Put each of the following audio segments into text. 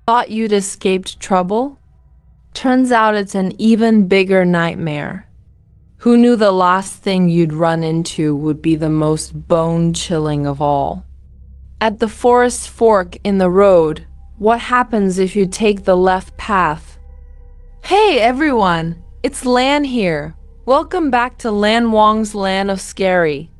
Thought you'd escaped trouble? Turns out it's an even bigger nightmare. Who knew the last thing you'd run into would be the most bone-chilling of all? At the forest fork in the road, what happens if you take the left path? Hey everyone, it's Lan here. Welcome back to Lan Wong's Land of Scary.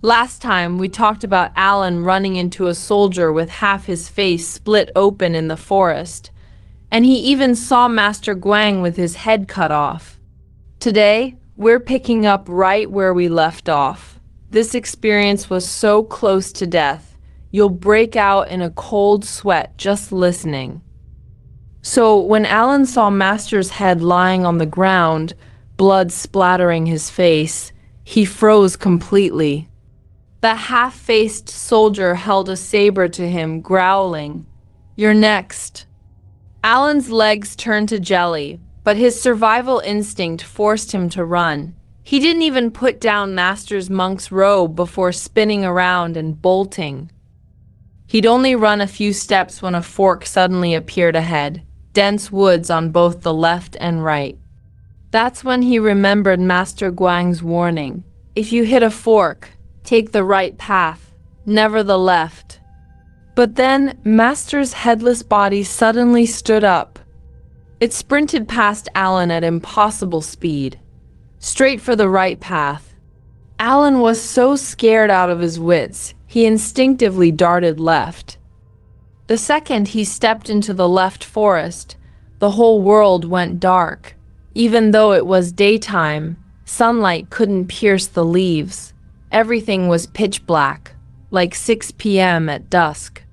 Last time we talked about Alan running into a soldier with half his face split open in the forest, and he even saw Master Guang with his head cut off. Today, we're picking up right where we left off. This experience was so close to death, you'll break out in a cold sweat just listening. So when Alan saw Master's head lying on the ground, blood splattering his face, he froze completely. The half-faced soldier held a saber to him, growling, "You're next." Alan's legs turned to jelly, but his survival instinct forced him to run. He didn't even put down Master's monk's robe before spinning around and bolting. He'd only run a few steps when a fork suddenly appeared ahead, dense woods on both the left and right. That's when he remembered Master Guang's warning. If you hit a fork, take the right path, never the left. But then Master's headless body suddenly stood up. It sprinted past Alan at impossible speed, straight for the right path. Alan was so scared out of his wits, he instinctively darted left. The second he stepped into the left forest, the whole world went dark. Even though it was daytime, sunlight couldn't pierce the leaves. Everything was pitch black, like 6 p.m. at dusk.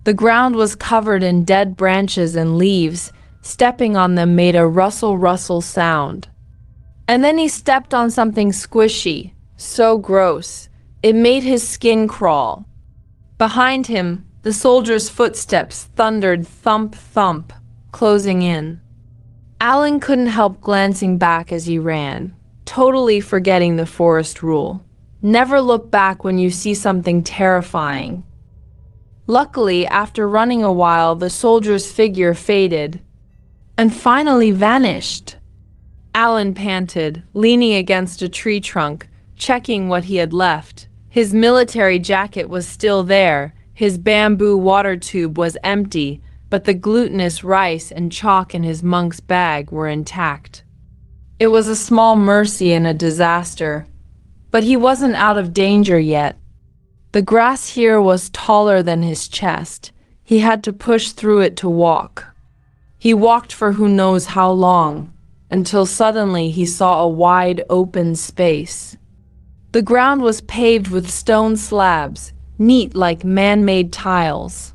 The ground was covered in dead branches and leaves. Stepping on them made a rustle sound. And then he stepped on something squishy, so gross, it made his skin crawl. Behind him, the soldier's footsteps thundered thump thump, closing in. Alan couldn't help glancing back as he ran, totally forgetting the forest rule. Never look back when you see something terrifying. Luckily, after running a while, the soldier's figure faded and finally vanished. Alan panted, leaning against a tree trunk, checking what he had left. His military jacket was still there, his bamboo water tube was empty, but the glutinous rice and chalk in his monk's bag were intact. It was a small mercy in a disaster, but he wasn't out of danger yet. The grass here was taller than his chest. He had to push through it to walk. He walked for who knows how long, until suddenly he saw a wide open space. The ground was paved with stone slabs, neat like man-made tiles.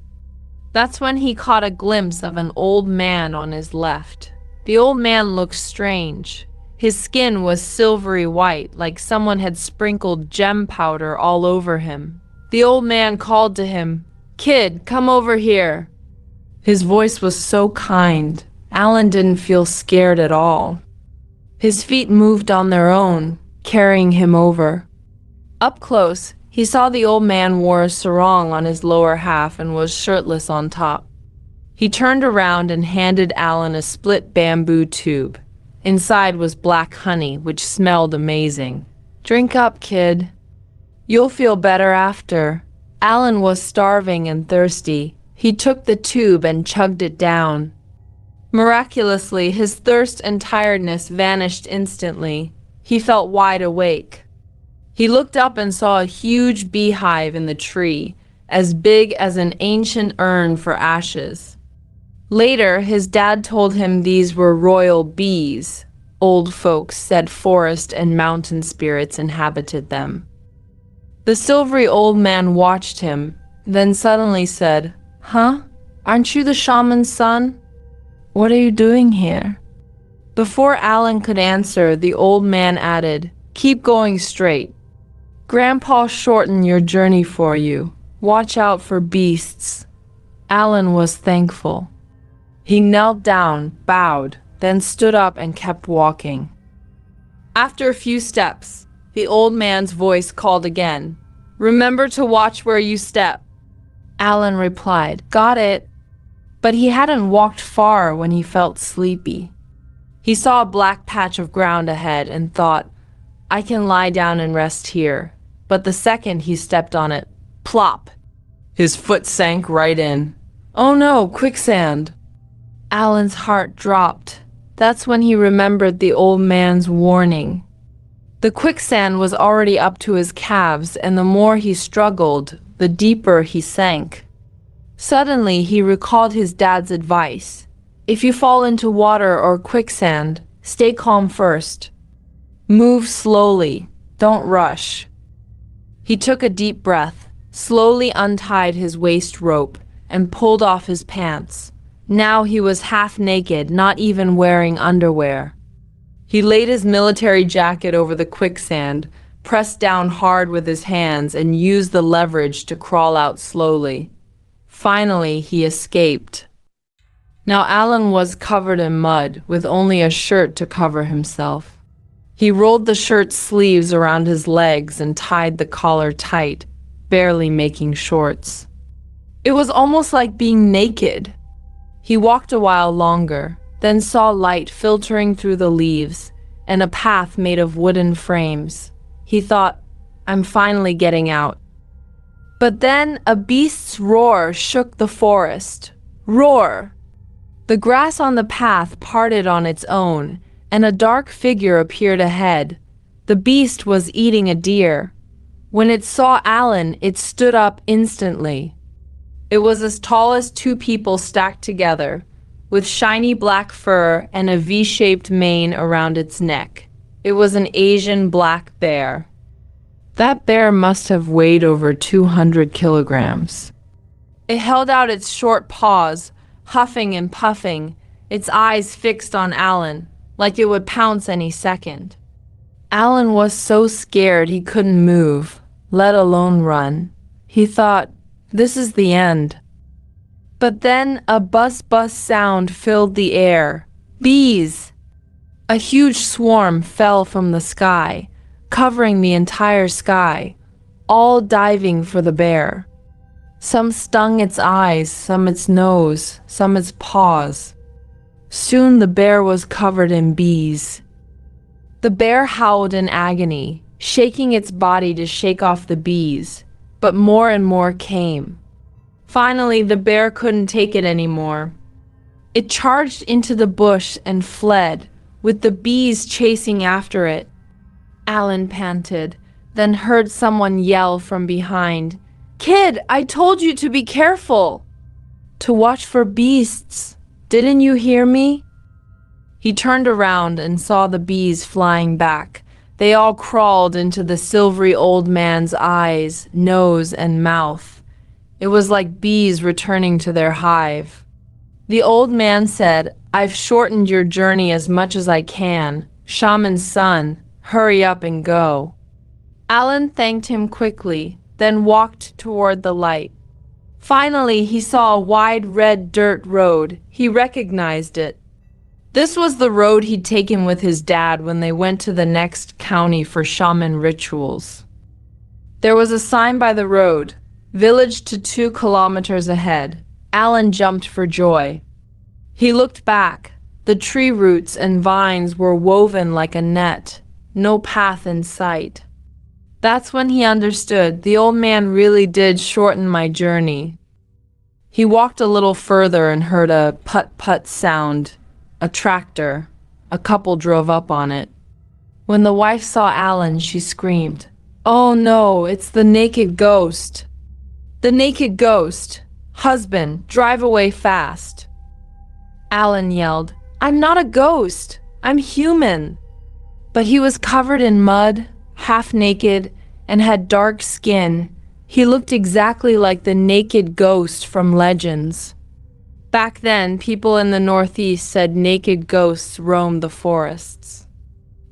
That's when he caught a glimpse of an old man on his left. The old man looked strange. His skin was silvery white, like someone had sprinkled gem powder all over him. The old man called to him, "Kid, come over here." His voice was so kind, Alan didn't feel scared at all. His feet moved on their own, carrying him over. Up close, he saw the old man wore a sarong on his lower half and was shirtless on top. He turned around and handed Alan a split bamboo tube. Inside was black honey, which smelled amazing. "Drink up, kid. You'll feel better after." Alan was starving and thirsty. He took the tube and chugged it down. Miraculously, his thirst and tiredness vanished instantly. He felt wide awake. He looked up and saw a huge beehive in the tree, as big as an ancient urn for ashes. Later, his dad told him these were royal bees. Old folks said forest and mountain spirits inhabited them. The silvery old man watched him, then suddenly said, "Huh? Aren't you the shaman's son? What are you doing here?" Before Alan could answer, the old man added, "Keep going straight. Grandpa shortened your journey for you. Watch out for beasts." Alan was thankful. He knelt down, bowed, then stood up and kept walking. After a few steps, the old man's voice called again, "Remember to watch where you step." Alan replied, "Got it." But he hadn't walked far when he felt sleepy. He saw a black patch of ground ahead and thought, I can lie down and rest here. But the second he stepped on it, plop! His foot sank right in. Oh no, quicksand! Alan's heart dropped. That's when he remembered the old man's warning. The quicksand was already up to his calves, and the more he struggled, the deeper he sank. Suddenly, he recalled his dad's advice. If you fall into water or quicksand, stay calm first. Move slowly. Don't rush. He took a deep breath, slowly untied his waist rope, and pulled off his pants. Now he was half naked, not even wearing underwear. He laid his military jacket over the quicksand, pressed down hard with his hands, and used the leverage to crawl out slowly. Finally, he escaped. Now Alan was covered in mud, with only a shirt to cover himself. He rolled the shirt's sleeves around his legs and tied the collar tight, barely making shorts. It was almost like being naked. He walked a while longer, then saw light filtering through the leaves and a path made of wooden frames. He thought, I'm finally getting out. But then a beast's roar shook the forest. Roar! The grass on the path parted on its own, and a dark figure appeared ahead. The beast was eating a deer. When it saw Alan, it stood up instantly. It was as tall as two people stacked together, with shiny black fur and a V-shaped mane around its neck. It was an Asian black bear. That bear must have weighed over 200 kilograms. It held out its short paws, huffing and puffing, its eyes fixed on Alan, like it would pounce any second. Alan was so scared he couldn't move, let alone run. He thought, this is the end. But then a buzz-buzz sound filled the air. Bees! A huge swarm fell from the sky, covering the entire sky, all diving for the bear. Some stung its eyes, some its nose, some its paws. Soon the bear was covered in bees. The bear howled in agony, shaking its body to shake off the bees, but more and more came. Finally, the bear couldn't take it anymore. It charged into the bush and fled, with the bees chasing after it. Alan panted, then heard someone yell from behind, Kid, I told you to be careful! To watch for beasts. Didn't you hear me? He turned around and saw the bees flying back. They all crawled into the silvery old man's eyes, nose, and mouth. It was like bees returning to their hive. The old man said, I've shortened your journey as much as I can. Shaman's son, hurry up and go. Alan thanked him quickly, then walked toward the light. Finally, he saw a wide red dirt road. He recognized it. This was the road he'd taken with his dad when they went to the next county for shaman rituals. There was a sign by the road, village to 2 kilometers ahead. Alan jumped for joy. He looked back. The tree roots and vines were woven like a net, no path in sight. That's when he understood the old man really did shorten my journey. He walked a little further and heard a put-put sound. A tractor. A couple drove up on it. When the wife saw Alan, she screamed, Oh no, it's the naked ghost. The naked ghost. Husband, drive away fast. Alan yelled, I'm not a ghost. I'm human. But he was covered in mud, half naked, and had dark skin. He looked exactly like the naked ghost from legends. Back then, people in the Northeast said naked ghosts roamed the forests.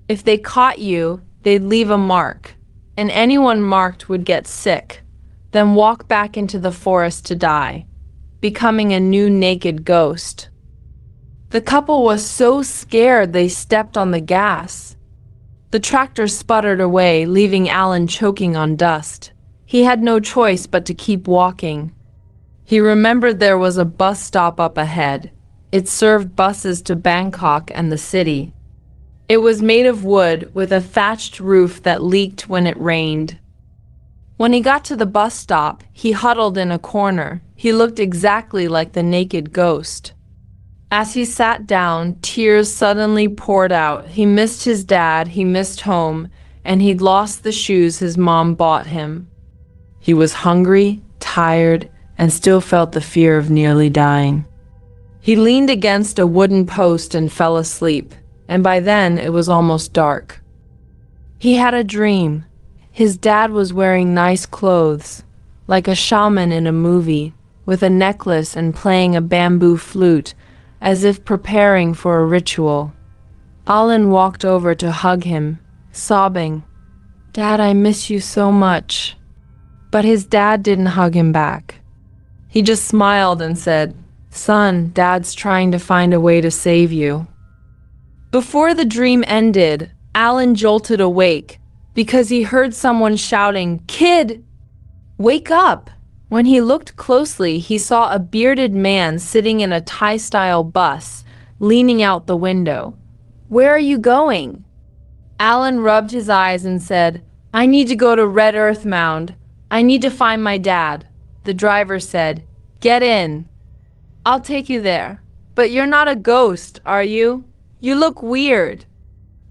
If they caught you, they'd leave a mark, and anyone marked would get sick, then walk back into the forest to die, becoming a new naked ghost. The couple was so scared they stepped on the gas. The tractor sputtered away, leaving Alan choking on dust. He had no choice but to keep walking. He remembered there was a bus stop up ahead. It served buses to Bangkok and the city. It was made of wood with a thatched roof that leaked when it rained. When he got to the bus stop, he huddled in a corner. He looked exactly like the naked ghost. As he sat down, tears suddenly poured out. He missed his dad, he missed home, and he'd lost the shoes his mom bought him. He was hungry, tired, and still felt the fear of nearly dying. He leaned against a wooden post and fell asleep, and by then it was almost dark. He had a dream. His dad was wearing nice clothes, like a shaman in a movie, with a necklace and playing a bamboo flute, as if preparing for a ritual. Alan walked over to hug him, sobbing, "Dad, I miss you so much." But his dad didn't hug him back. He just smiled and said, "Son, Dad's trying to find a way to save you." Before the dream ended, Alan jolted awake because he heard someone shouting, "Kid, wake up!" When he looked closely, he saw a bearded man sitting in a Thai-style bus, leaning out the window. "Where are you going?" Alan rubbed his eyes and said, "I need to go to Red Earth Mound. I need to find my dad." The driver said, "Get in. I'll take you there. But you're not a ghost, are you? You look weird."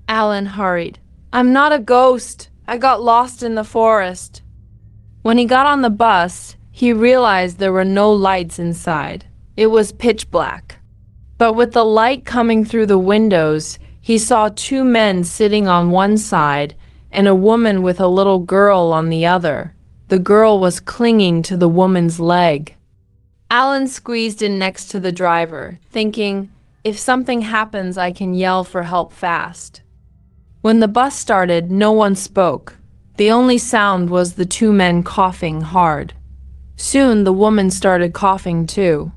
Alan hurried. "I'm not a ghost. I got lost in the forest." When he got on the bus, he realized there were no lights inside. It was pitch black. But with the light coming through the windows, he saw two men sitting on one side and a woman with a little girl on the other. The girl was clinging to the woman's leg. Alan squeezed in next to the driver, thinking, if something happens, I can yell for help fast. When the bus started, no one spoke. The only sound was the two men coughing hard. Soon, the woman started coughing too.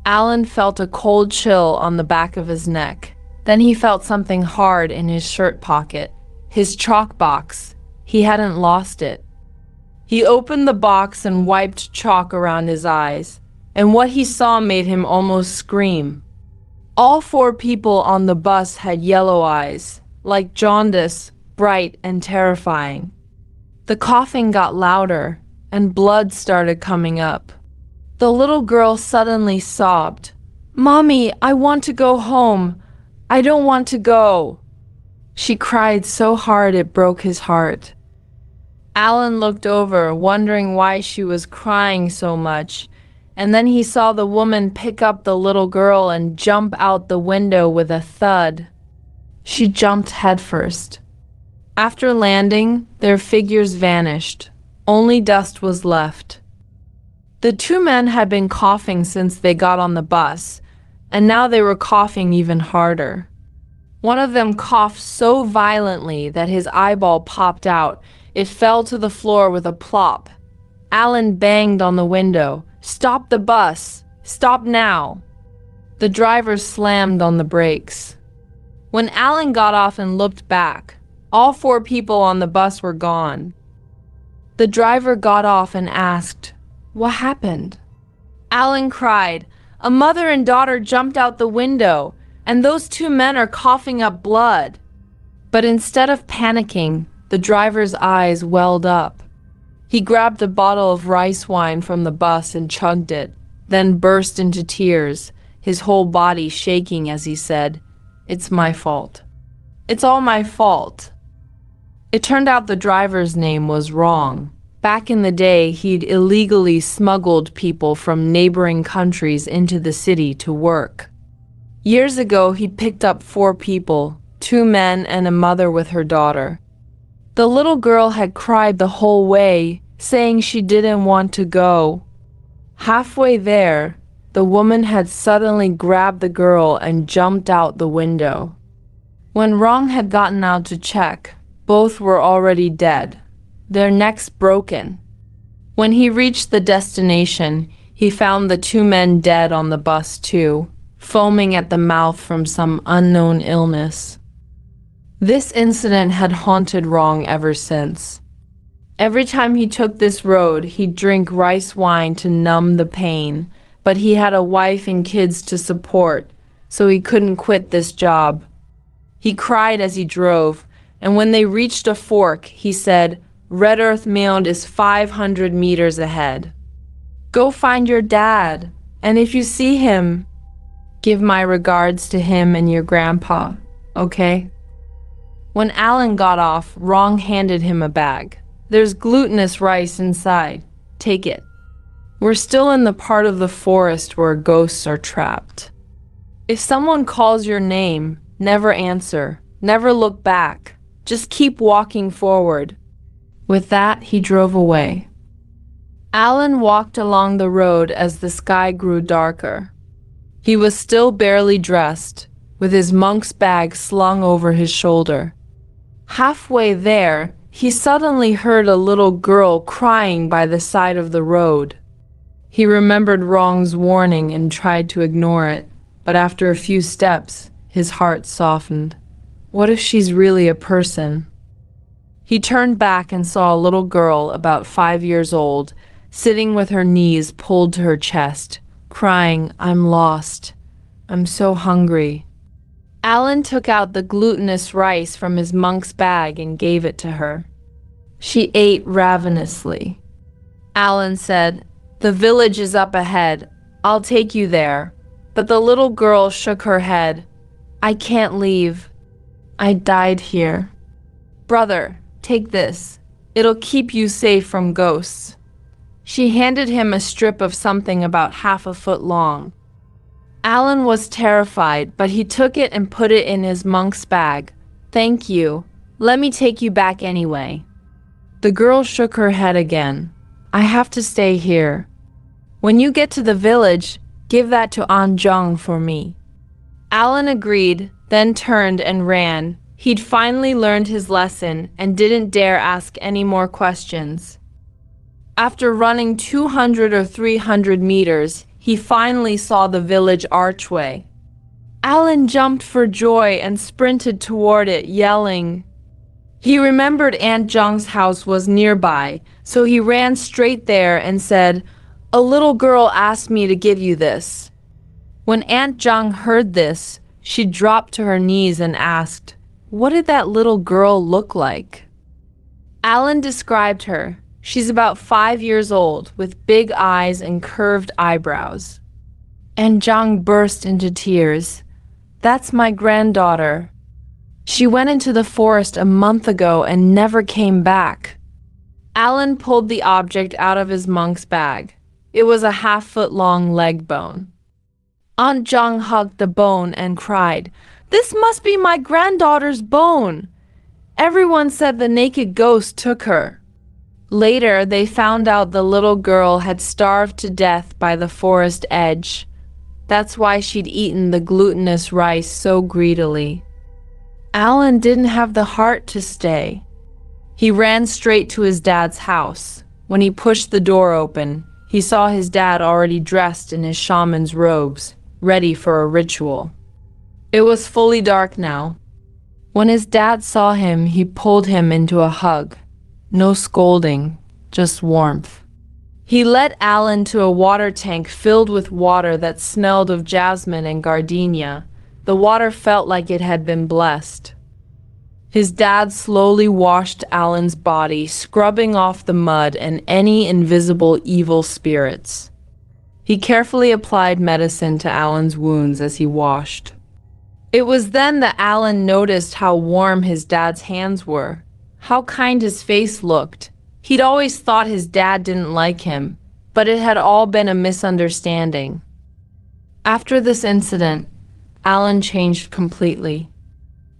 Alan felt a cold chill on the back of his neck. Then he felt something hard in his shirt pocket. His chalk box. He hadn't lost it. He opened the box and wiped chalk around his eyes, and what he saw made him almost scream. All four people on the bus had yellow eyes, like jaundice, bright and terrifying. The coughing got louder, and blood started coming up. The little girl suddenly sobbed, "Mommy, I want to go home. I don't want to go." She cried so hard it broke his heart. Alan looked over, wondering why she was crying so much, and then he saw the woman pick up the little girl and jump out the window with a thud. She jumped headfirst. After landing, their figures vanished. Only dust was left. The two men had been coughing since they got on the bus, and now they were coughing even harder. One of them coughed so violently that his eyeball popped out. It fell to the floor with a plop. Alan banged on the window. "Stop the bus! Stop now!" The driver slammed on the brakes. When Alan got off and looked back, all four people on the bus were gone. The driver got off and asked, "What happened?" Alan cried, "A mother and daughter jumped out the window, and those two men are coughing up blood." But instead of panicking, the driver's eyes welled up. He grabbed a bottle of rice wine from the bus and chugged it, then burst into tears, his whole body shaking as he said, "It's my fault. It's all my fault." It turned out the driver's name was Rong. Back in the day, he'd illegally smuggled people from neighboring countries into the city to work. Years ago, he'd picked up 4 people, 2 men and a mother with her daughter. The little girl had cried the whole way, saying she didn't want to go. Halfway there, the woman had suddenly grabbed the girl and jumped out the window. When Rong had gotten out to check, both were already dead, their necks broken. When he reached the destination, he found the 2 men dead on the bus too, foaming at the mouth from some unknown illness. This incident had haunted Rong ever since. Every time he took this road, he'd drink rice wine to numb the pain, but he had a wife and kids to support, so he couldn't quit this job. He cried as he drove, and when they reached a fork, he said, "Red Earth Mound is 500 meters ahead. Go find your dad, and if you see him, give my regards to him and your grandpa, okay?" When Alan got off, Rong handed him a bag. "There's glutinous rice inside. Take it. We're still in the part of the forest where ghosts are trapped. If someone calls your name, never answer. Never look back. Just keep walking forward." With that, he drove away. Alan walked along the road as the sky grew darker. He was still barely dressed, with his monk's bag slung over his shoulder. Halfway there, he suddenly heard a little girl crying by the side of the road. He remembered Rong's warning and tried to ignore it, but after a few steps, his heart softened. What if she's really a person? He turned back and saw a little girl about 5 years old, sitting with her knees pulled to her chest, crying, "I'm lost. I'm so hungry." Alan took out the glutinous rice from his monk's bag and gave it to her. She ate ravenously. Alan said, "The village is up ahead. I'll take you there." But the little girl shook her head. "I can't leave. I died here." "Brother, take this. It'll keep you safe from ghosts." She handed him a strip of something about 1/2 foot long. Alan was terrified, but he took it and put it in his monk's bag. "Thank you. Let me take you back anyway." The girl shook her head again. "I have to stay here. When you get to the village, give that to Ah Rong for me." Alan agreed, then turned and ran. He'd finally learned his lesson and didn't dare ask any more questions. After running 200 or 300 meters, he finally saw the village archway. Alan jumped for joy and sprinted toward it, yelling. He remembered Aunt Zhang's house was nearby, so he ran straight there and said, "A little girl asked me to give you this." When Aunt Zhang heard this, she dropped to her knees and asked, "What did that little girl look like?" Alan described her. She's about 5 years old, with big eyes and curved eyebrows. And Zhang burst into tears. "That's my granddaughter. She went into the forest a month ago and never came back." Alan pulled the object out of his monk's bag. It was a 1/2-foot-long leg bone. Aunt Zhang hugged the bone and cried, "This must be my granddaughter's bone. Everyone said the naked ghost took her." Later, they found out the little girl had starved to death by the forest edge. That's why she'd eaten the glutinous rice so greedily. Alan didn't have the heart to stay. He ran straight to his dad's house. When he pushed the door open, he saw his dad already dressed in his shaman's robes, ready for a ritual. It was fully dark now. When his dad saw him, he pulled him into a hug. No scolding, just warmth. He led Alan to a water tank filled with water that smelled of jasmine and gardenia. The water felt like it had been blessed. His dad slowly washed Alan's body, scrubbing off the mud and any invisible evil spirits. He carefully applied medicine to Alan's wounds as he washed. It was then that Alan noticed how warm his dad's hands were. How kind his face looked. He'd always thought his dad didn't like him, but it had all been a misunderstanding. After this incident, Alan changed completely.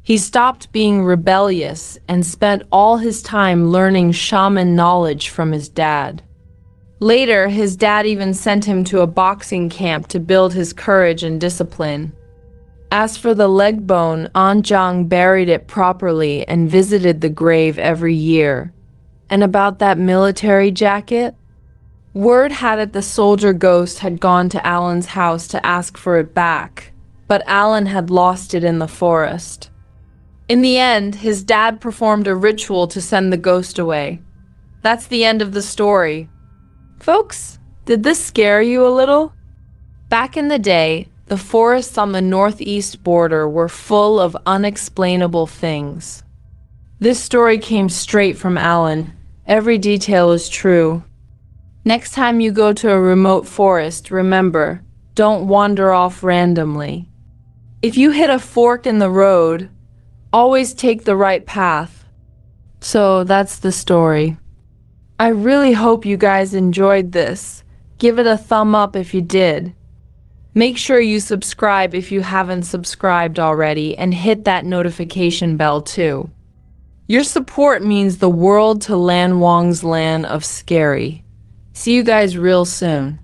He stopped being rebellious and spent all his time learning shaman knowledge from his dad. Later, his dad even sent him to a boxing camp to build his courage and discipline. As for the leg bone, An Zhang buried it properly and visited the grave every year. And about that military jacket? Word had it the soldier ghost had gone to Alan's house to ask for it back, but Alan had lost it in the forest. In the end, his dad performed a ritual to send the ghost away. That's the end of the story. Folks, did this scare you a little? Back in the day, the forests on the northeast border were full of unexplainable things. This story came straight from Alan. Every detail is true. Next time you go to a remote forest, remember, don't wander off randomly. If you hit a fork in the road, always take the right path. So that's the story. I really hope you guys enjoyed this. Give it a thumb up if you did. Make sure you subscribe if you haven't subscribed already and hit that notification bell too. Your support means the world to Lan Wong's Land of Scary. See you guys real soon.